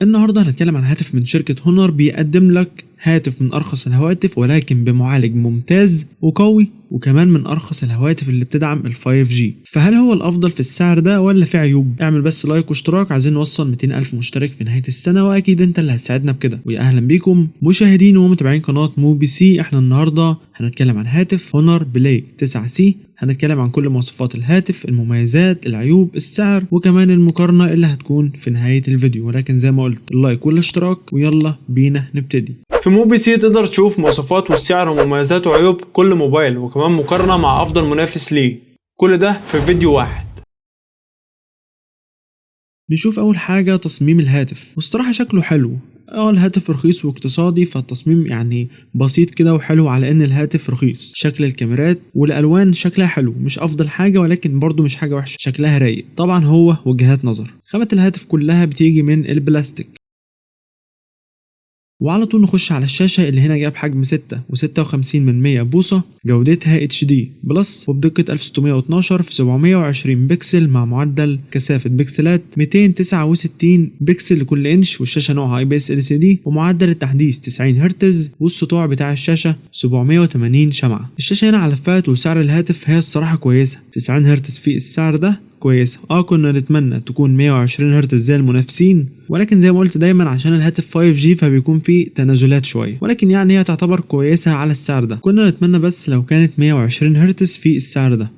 النهارده هنتكلم عن هاتف من شركة هونر بيقدم لك هاتف من أرخص الهواتف ولكن بمعالج ممتاز وقوي، وكمان من أرخص الهواتف اللي بتدعم ال 5G. فهل هو الأفضل في السعر ده ولا في عيوب؟ اعمل بس لايك واشتراك، عايزين نوصل 200,000 مشترك في نهاية السنة، وأكيد أنت اللي هتساعدنا بكده. ويا أهلا بيكم مشاهدين ومتابعين قناة موبي سي. احنا النهارده هنتكلم عن هاتف هونر بلاي 9C. هنتكلم عن كل مواصفات الهاتف، المميزات، العيوب، السعر، وكمان المقارنة اللي هتكون في نهاية الفيديو. ولكن زي ما قلت اللايك والاشتراك، ويلا بينا نبتدي. في موبي سي تقدر تشوف مواصفات والسعر ومميزات وعيوب كل موبايل، وكمان مقارنة مع أفضل منافس ليه، كل ده في فيديو واحد. نشوف أول حاجة تصميم الهاتف، والصراحة شكله حلو. الهاتف رخيص واقتصادي، فالتصميم يعني بسيط كده وحلو على ان الهاتف رخيص. شكل الكاميرات والالوان شكلها حلو، مش افضل حاجة ولكن برضو مش حاجة وحشة، شكلها رايق. طبعا هو وجهات نظر. خامة الهاتف كلها بتيجي من البلاستيك. وعلى طول نخش على الشاشة اللي هنا جاب حجم 6.56 بوصة، جودتها HD بلس وبدقة 1612 في 720 بكسل مع معدل كثافة بكسلات 269 بكسل لكل انش، والشاشة نوعها IPS LCD، ومعدل التحديث 90 هرتز، والسطوع بتاع الشاشة 780 شمعة. الشاشة هنا على لفات، وسعر الهاتف هي الصراحة كويسة. 90 هرتز في السعر ده كويسة. كنا نتمنى تكون 120 هرتز زي المنافسين، ولكن زي ما قلت دايما عشان الهاتف 5G فبيكون فيه تنازلات شوية، ولكن يعني هي تعتبر كويسة على السعر ده. كنا نتمنى بس لو كانت 120 هرتز في السعر ده.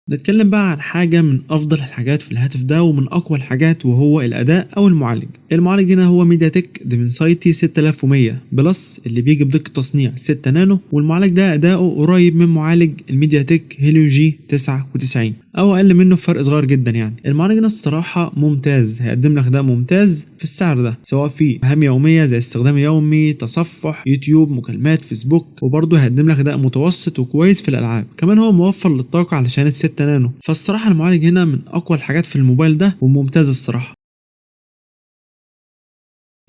نتكلم بقى عن حاجة من أفضل الحاجات في الهاتف ده ومن أقوى الحاجات، وهو الأداء أو المعالج. المعالج هنا هو ميديا تك ديمنسايتي 6100 بلس اللي بيجي بدقة تصنيع 6 نانو، والمعالج ده أداؤه قريب من معالج الميديا تك هيليو جي 99 أو أقل منه بفرق صغير جدا. يعني المعالج ده الصراحة ممتاز، هيقدم لك ده ممتاز في السعر ده، سواء في مهام يومية زي استخدام يومي، تصفح، يوتيوب، مكالمات، فيسبوك، وبرضه هيقدم لك ده متوسط وكويس في الألعاب. كمان هو موفر للطاقة علشان ال6 نانو. فالصراحة المعالج هنا من أقوى الحاجات في الموبايل ده وممتاز الصراحة.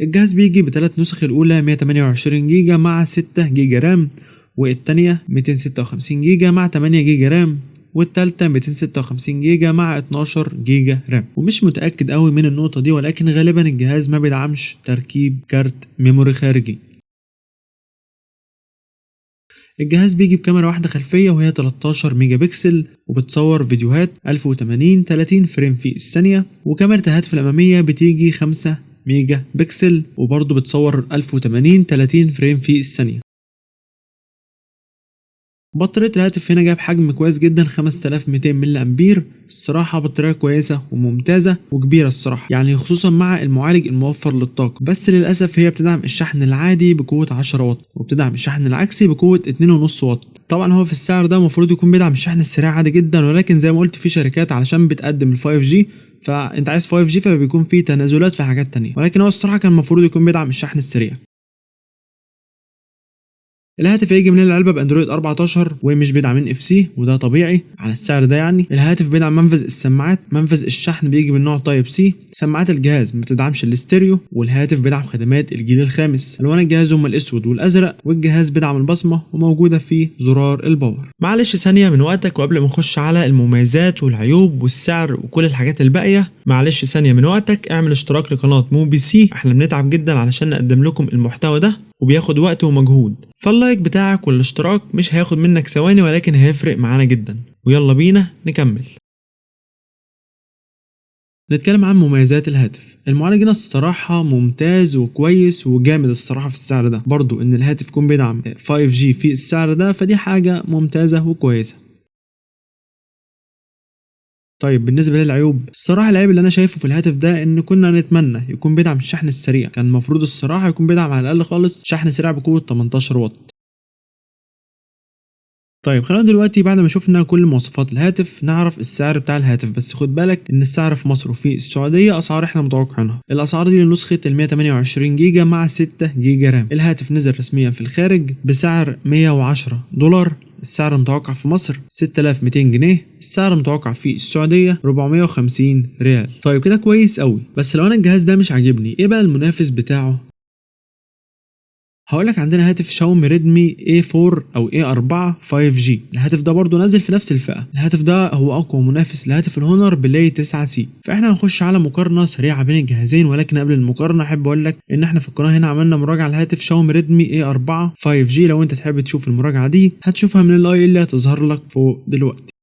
الجهاز بيجي بثلاث نسخ، الأولى 128 جيجا مع 6 جيجا رام، والتانية 256 جيجا مع 8 جيجا رام، والتالتة 256 جيجا مع 12 جيجا رام. ومش متأكد قوي من النقطة دي، ولكن غالبا الجهاز ما بيدعمش تركيب كارت ميموري خارجي. الجهاز بيجي بكاميرا واحدة خلفية وهي 13 ميجا بكسل، وبتصور فيديوهات 1080 30 فريم في الثانية، وكاميرا الهاتف الأمامية بتيجي 5 ميجا بكسل وبرضه بتصور 1080 30 فريم في الثانية. بطارية الهاتف هنا جاب حجم كويس جدا 5200 ملي أمبير. الصراحة بطارية كويسة وممتازة وكبيرة الصراحة، يعني خصوصا مع المعالج الموفر للطاقة. بس للأسف هي بتدعم الشحن العادي بقوة 10 واط، وبتدعم الشحن العكسي بقوة 2.5 واط. طبعا هو في السعر ده المفروض يكون بيدعم الشحن السريع عادي جدا، ولكن زي ما قلت في شركات علشان بتقدم ال 5G فانت عايز 5G فبيكون في تنازلات في حاجات تانية، ولكن هو الصراحة كان المفروض يكون بيدعم الشحن السريع. الهاتف هيجي من العلبه باندرويد 14 ومش بيدعم NFC، وده طبيعي على السعر ده. يعني الهاتف بيدعم منفذ السماعات، منفذ الشحن بيجي من نوع تايب سي، سماعات الجهاز ما بتدعمش الاستيريو، والهاتف بيدعم خدمات الجيل الخامس. الوان الجهاز هما الاسود والازرق، والجهاز بيدعم البصمه وموجوده فيه زرار الباور. معلش ثانيه من وقتك، وقبل ما نخش على المميزات والعيوب والسعر وكل الحاجات الباقيه، معلش ثانيه من وقتك اعمل اشتراك لقناه موبي سي. احنا بنتعب جدا علشان نقدم لكم المحتوى ده وبياخد وقت ومجهود، فاللايك بتاعك والاشتراك مش هياخد منك ثواني ولكن هيفرق معانا جدا. ويلا بينا نكمل. نتكلم عن مميزات الهاتف. المعالج هنا الصراحة ممتاز وكويس وجامد الصراحة في السعر ده. برضو ان الهاتف يكون بيدعم 5G في السعر ده فدي حاجة ممتازة وكويسة. طيب بالنسبة للعيوب، الصراحة العيب اللي أنا شايفه في الهاتف ده إن كنا نتمنى يكون بيدعم الشحن السريع. كان المفروض الصراحة يكون بيدعم على الأقل خالص شحن سريع بقوة 18 واط. طيب خلينا دلوقتي بعد ما شفنا كل مواصفات الهاتف نعرف السعر بتاع الهاتف. بس خد بالك ان السعر في مصر وفي السعوديه اسعار احنا متوقعينها. الاسعار دي لنسخه ال 128 جيجا مع 6 جيجا رام. الهاتف نزل رسميا في الخارج بسعر $110. السعر المتوقع في مصر 6200 جنيه. السعر المتوقع في السعوديه 450 ريال. طيب كده كويس قوي. بس لو انا الجهاز ده مش عاجبني، ايه بقى المنافس بتاعه؟ هقولك عندنا هاتف شاومي ريدمي A4 او A4 5G. الهاتف ده برضو نازل في نفس الفئة. الهاتف ده هو اقوى منافس لهاتف الهونر بلاي 9C. فاحنا هنخش على مقارنة سريعة بين الجهازين، ولكن قبل المقارنة احب اقولك ان احنا في القناة هنا عملنا مراجعة لهاتف شاومي ريدمي A4 5G. لو انت تحب تشوف المراجعة دي هتشوفها من الاي اللي هتظهر لك فوق دلوقتي.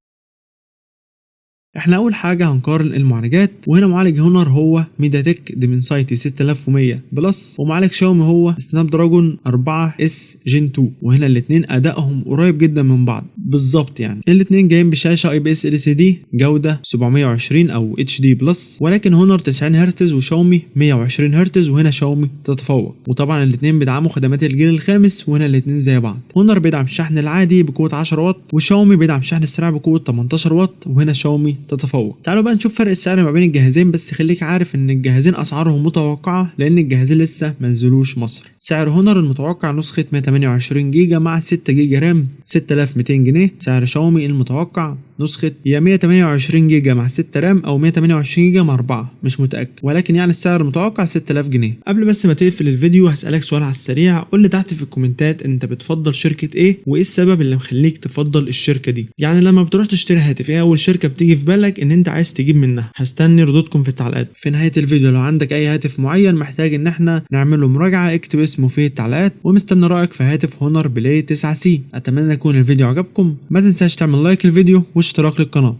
احنا اول حاجه هنقارن المعالجات، وهنا معالج هونر هو ميديا تك ديمنسايتي 6100 بلس، ومعالج شاومي هو سناب دراجون 4S جين 2. وهنا الاثنين ادائهم قريب جدا من بعض بالظبط، يعني الاثنين جايين بشاشه IPS LCD جوده 720 او HD بلس، ولكن هونر 90 هرتز وشاومي 120 هرتز، وهنا شاومي تتفوق. وطبعا الاثنين بيدعموا خدمات الجيل الخامس، وهنا الاثنين زي بعض. هونر بيدعم الشحن العادي بقوه 10 واط، وشاومي بيدعم الشحن السريع بقوه 18 واط، وهنا شاومي تتفوق. تعالوا بقى نشوف فرق السعر ما بين الجهازين، بس خليك عارف ان الجهازين اسعارهم متوقعه لان الجهازين لسه ما نزلوش مصر. سعر هونر المتوقع نسخه 128 جيجا مع 6 جيجا رام 6200 جنيه. سعر شاومي المتوقع نسخه يا 128 جيجا مع 6 رام او 128 جيجا مع 4، مش متاكد، ولكن يعني السعر المتوقع 6000 جنيه. قبل بس ما تقفل الفيديو هسالك سؤال على السريع، قول لي تحت في الكومنتات انت بتفضل شركه ايه، وايه السبب اللي مخليك تفضل الشركه دي. يعني لما بتروح تشتري هاتف ايه اول شركه بتيجي في بالك ان انت عايز تجيب منها؟ هستني ردودكم في التعليقات. في نهايه الفيديو لو عندك اي هاتف معين محتاج ان احنا نعمله مراجعه اكتب اسمه في التعليقات، ومستني رايك في هاتف هونر بلاي 9C. اتمنى يكون الفيديو عجبكم، ما تنساش تعمل لايك للفيديو واشتراك للقناه.